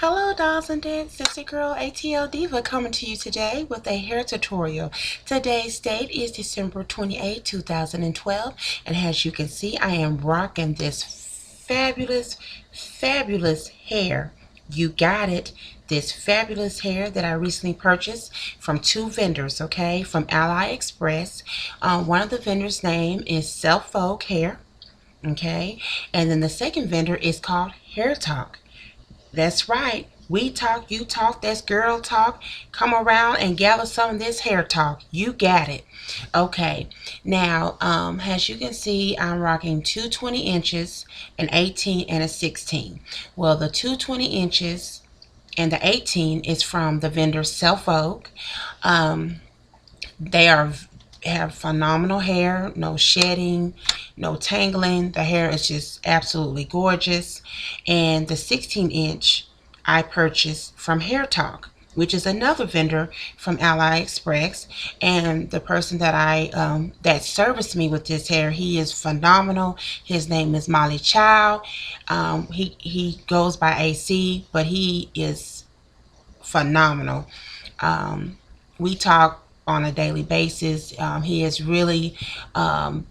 Hello dolls and dads, it's your girl ATL Diva coming to you today with a hair tutorial. Today's date is December 28, 2012, and as you can see I am rocking this fabulous hair. You got it. This fabulous hair that I recently purchased from two vendors, okay, from Aliexpress. One of the vendors' name is Self Vogue Hair, okay, and then the second vendor is called Hair Talk. That's right. We talk, you talk, that's girl talk. Come around and gather some of this hair talk. You got it. Okay. Now, as you can see, I'm rocking two 20 inches, an 18 and a 16. Well, the two 20 inches and the 18 is from the vendor Self Oak. They have phenomenal hair, no shedding, no tangling. The hair is just absolutely gorgeous. And the 16-inch I purchased from Hair Talk, which is another vendor from AliExpress. And the person that that serviced me with this hair, he is phenomenal. His name is Molly Chow. He goes by AC, but he is phenomenal. We talk on a daily basis. He is really,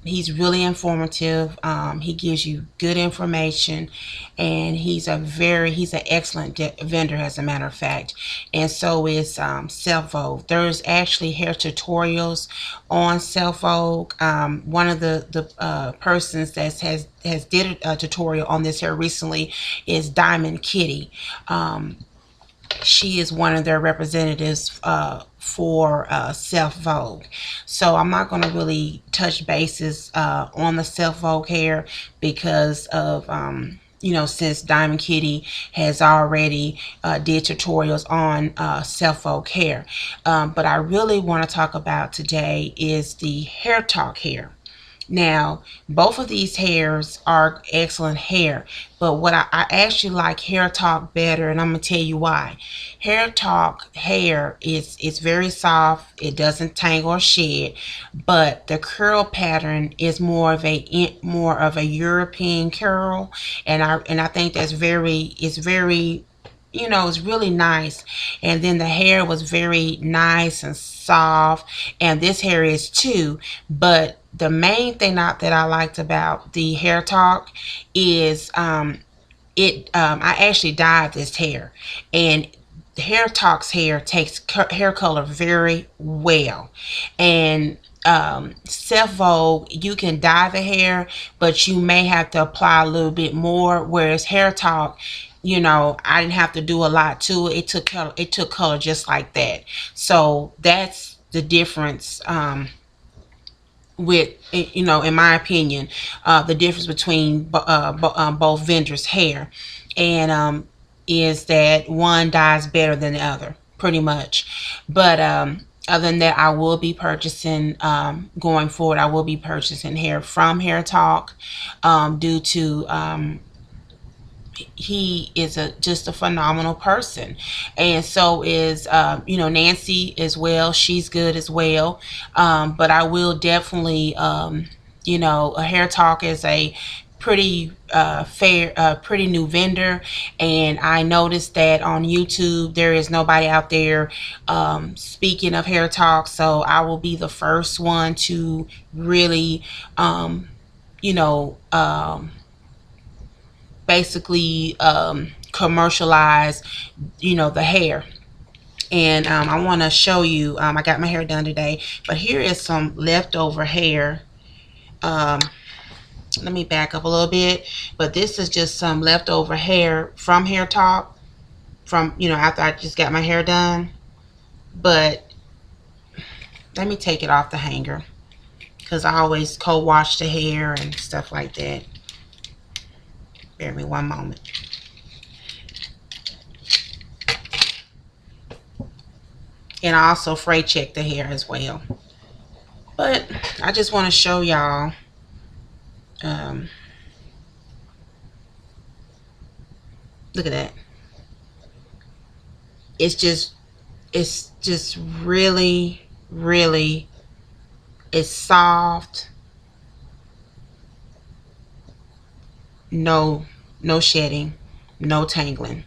he's really informative. He gives you good information, and he's an excellent vendor, as a matter of fact. And so is Self Vogue. There's actually hair tutorials on Self Vogue. One of the persons that has did a tutorial on this hair recently is Diamond Kitty. She is one of their representatives for Self Vogue. So I'm not going to really touch bases on the Self Vogue hair because of since Diamond Kitty has already did tutorials on Self Vogue hair. But I really want to talk about today is the Hair Talk hair. Now, both of these hairs are excellent hair, but what I actually like Hair Talk better, and I'm going to tell you why. Hair Talk hair is very soft. It doesn't tangle or shed, but the curl pattern is more of a European curl, and I think that's very it's really nice. And then the hair was very nice and soft, and this hair is too. But the main thing that I liked about the Hair Talk is I actually dyed this hair, and Hair Talk's hair takes hair color very well. And Self Vogue, you can dye the hair, but you may have to apply a little bit more, whereas Hair Talk, I didn't have to do a lot to it. It took color just like that. So that's the difference, with, in my opinion, the difference between both vendors' hair, and is that one dyes better than the other, pretty much. But other than that, I will be purchasing, going forward, I will be purchasing hair from Hair Talk, due to he is just a phenomenal person. And so is Nancy as well. She's good as well. But I will definitely, a Hair Talk is a pretty pretty new vendor, and I noticed that on YouTube there is nobody out there speaking of Hair Talk, so I will be the first one to really you know basically commercialize the hair. And I want to show you, I got my hair done today, but here is some leftover hair. Let me back up a little bit, but this is just some leftover hair from Hair Talk, from after I just got my hair done. But let me take it off the hanger, because I always co-wash the hair and stuff like that. Bear me one moment. And I also fray check the hair as well. But I just want to show y'all, look at that. It's just really, it's soft. No shedding, no tangling.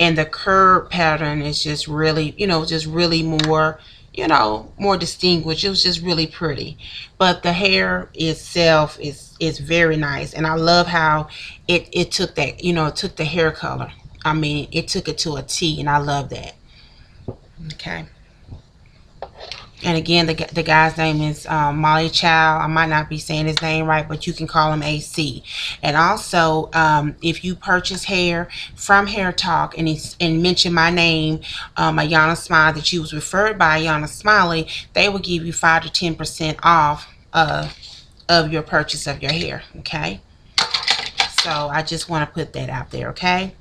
and the curb pattern is just really, just really more, more distinguished. It was just really pretty. But the hair itself is very nice, and I love how it took that, it took the hair color. I mean, it took it to a T, and I love that. Okay. And again, the guy's name is Molly Chow. I might not be saying his name right, but you can call him AC. And also, if you purchase hair from Hair Talk and mention my name, Ayana Smiley, that you was referred by Ayana Smiley, they will give you 5 to 10% off of your purchase of your hair. Okay. So I just want to put that out there. Okay.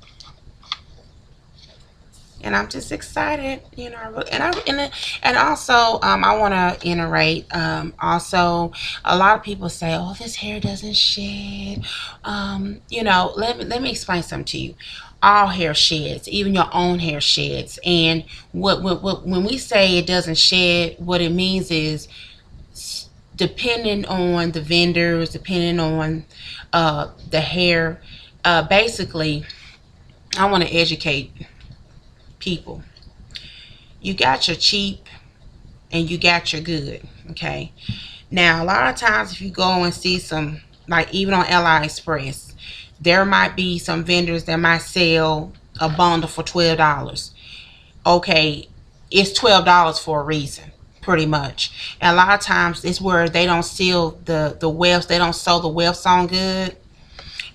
And I'm just excited, and also I want to iterate. Also, a lot of people say, "Oh, this hair doesn't shed." Let me explain something to you. All hair sheds, even your own hair sheds. And when we say it doesn't shed, what it means is, depending on the vendors, depending on the hair. Basically, I want to educate people. You got your cheap and you got your good. Okay. Now, a lot of times if you go and see some, like even on Aliexpress, there might be some vendors that might sell a bundle for $12. Okay, it's $12 for a reason, pretty much. And a lot of times it's where they don't seal the wefts, they don't sew the wefts on good.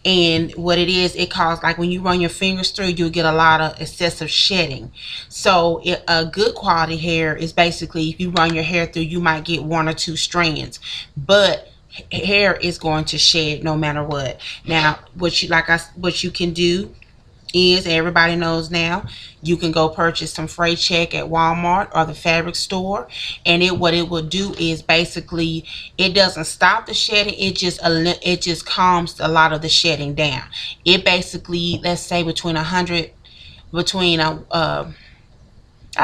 And what it is, it causes, like when you run your fingers through, you'll get a lot of excessive shedding. So a good quality hair is basically, if you run your hair through, you might get 1 or 2 strands, but hair is going to shed no matter what. Now, what you can do is, everybody knows now, you can go purchase some freight check at Walmart or the fabric store, and what it will do is, basically, it doesn't stop the shedding, it just calms a lot of the shedding down. It basically, let's say between I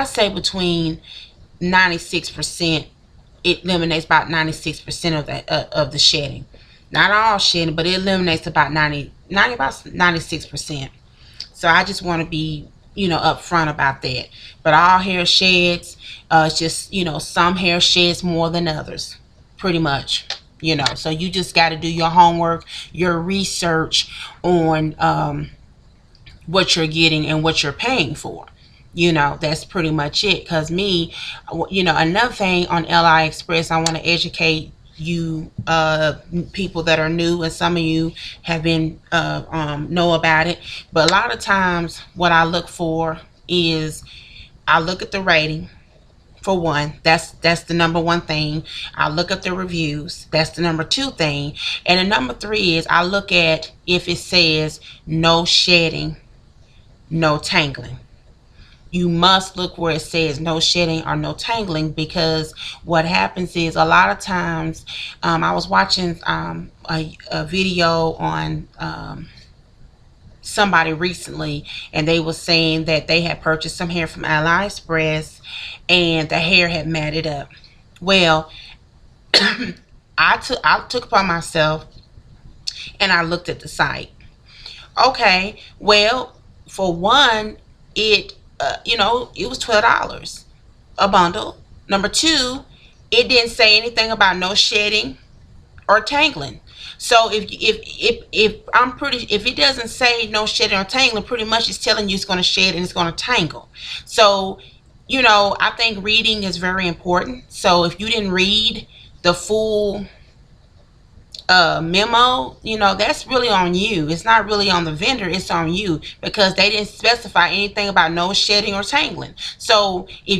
say between 96%, it eliminates about 96% of the shedding. Not all shedding, but it eliminates about 96%. So I just want to be, upfront about that. But all hair sheds. It's just, some hair sheds more than others, pretty much. So you just got to do your homework, your research on what you're getting and what you're paying for. That's pretty much it. Because me, another thing on Aliexpress, I want to educate you people that are new, and some of you have been know about it. But a lot of times what I look for is, I look at the rating. For one, that's the number one thing. I look at the reviews. That's the number 2 thing. And the number 3 is, I look at if it says no shedding, no tangling. You must look where it says no shedding or no tangling, because what happens is, a lot of times, I was watching a video on somebody recently, and they were saying that they had purchased some hair from AliExpress and the hair had matted up. Well, I took upon myself and I looked at the site. Okay, well, for one, it it was $12 a bundle. Number 2, it didn't say anything about no shedding or tangling. So if it doesn't say no shedding or tangling, pretty much it's telling you it's going to shed and it's going to tangle. So I think reading is very important. So if you didn't read the full memo, that's really on you. It's not really on the vendor, it's on you, because they didn't specify anything about no shedding or tangling. So if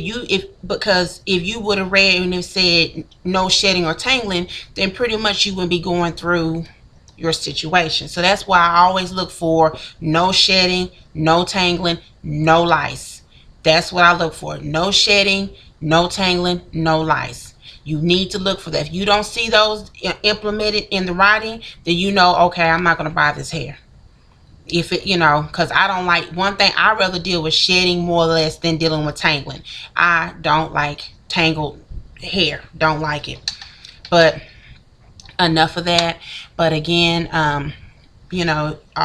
you would have read and it said no shedding or tangling, then pretty much you wouldn't be going through your situation. So that's why I always look for no shedding, no tangling, no lice. That's what I look for. No shedding, no tangling, no lice. You need to look for that. If you don't see those implemented in the writing, then okay, I'm not going to buy this hair. If it, because I don't like, one thing, I rather deal with shedding more or less than dealing with tangling. I don't like tangled hair. Don't like it. But enough of that. But again,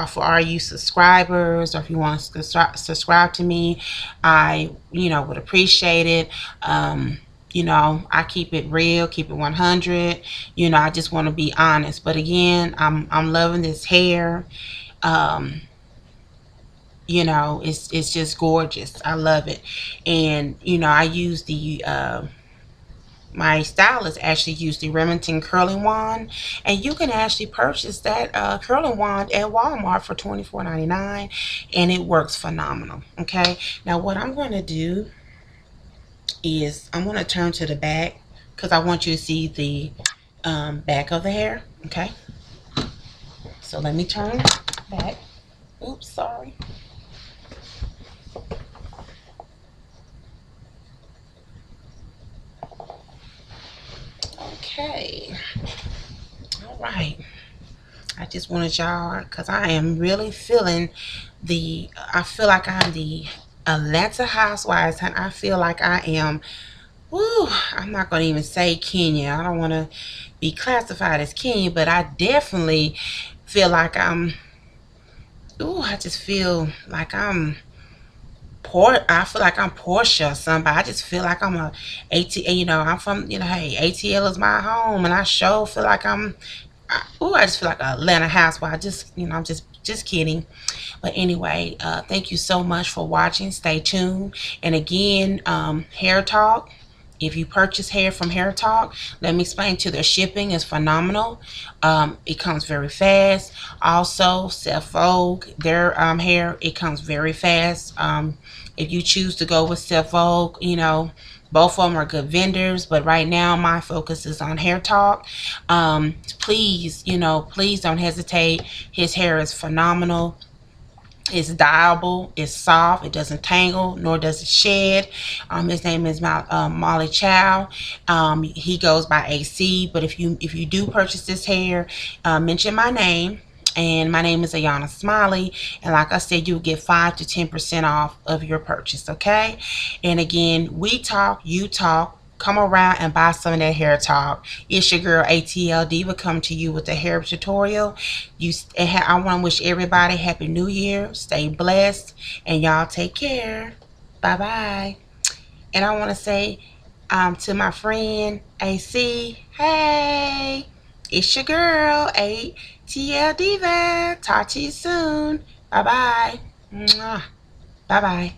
for all you subscribers, or if you want to subscribe to me, I, would appreciate it. I keep it real, keep it 100. I just want to be honest. But again, I'm loving this hair. Um, it's just gorgeous. I love it. And I use the my stylist actually used the Remington curling wand, and you can actually purchase that curling wand at Walmart for $24.99, and it works phenomenal. Okay, now what I'm going to do is I'm going to turn to the back because I want you to see the back of the hair. Okay, so let me turn back. Oops, sorry. Okay, all right. I just wanted y'all, because I am really feeling I feel like I'm the Atlanta Housewives, and I feel like I am, woo, I'm not going to even say Kenya. I don't want to be classified as Kenya, but I definitely feel like I just feel like I feel like I'm Portia or somebody. I just feel like I'm a ATL, I'm from, hey, ATL is my home, and I sure feel like I just feel like a Atlanta housewife. I'm just kidding. But anyway, thank you so much for watching. Stay tuned. And again, Hair Talk. If you purchase hair from Hair Talk, let me explain to you, their shipping is phenomenal. It comes very fast. Also, Seth Vogue, their hair, it comes very fast. If you choose to go with Seth Vogue, both of them are good vendors, but right now my focus is on Hair Talk. Please, please don't hesitate. His hair is phenomenal. It's dyeable, it's soft, it doesn't tangle, nor does it shed. His name is Molly Chow. He goes by AC, but if you do purchase this hair, mention my name. And my name is Ayana Smiley, and like I said, you'll get 5 to 10% off of your purchase. Okay, and again, we talk, you talk. Come around and buy some of that Hair Talk. It's your girl ATL Diva come to you with a hair tutorial. I want to wish everybody Happy New Year. Stay blessed, and y'all take care. Bye bye. And I want to say to my friend AC, hey, it's your girl ATL Diva. Talk to you soon. Bye bye. Bye bye.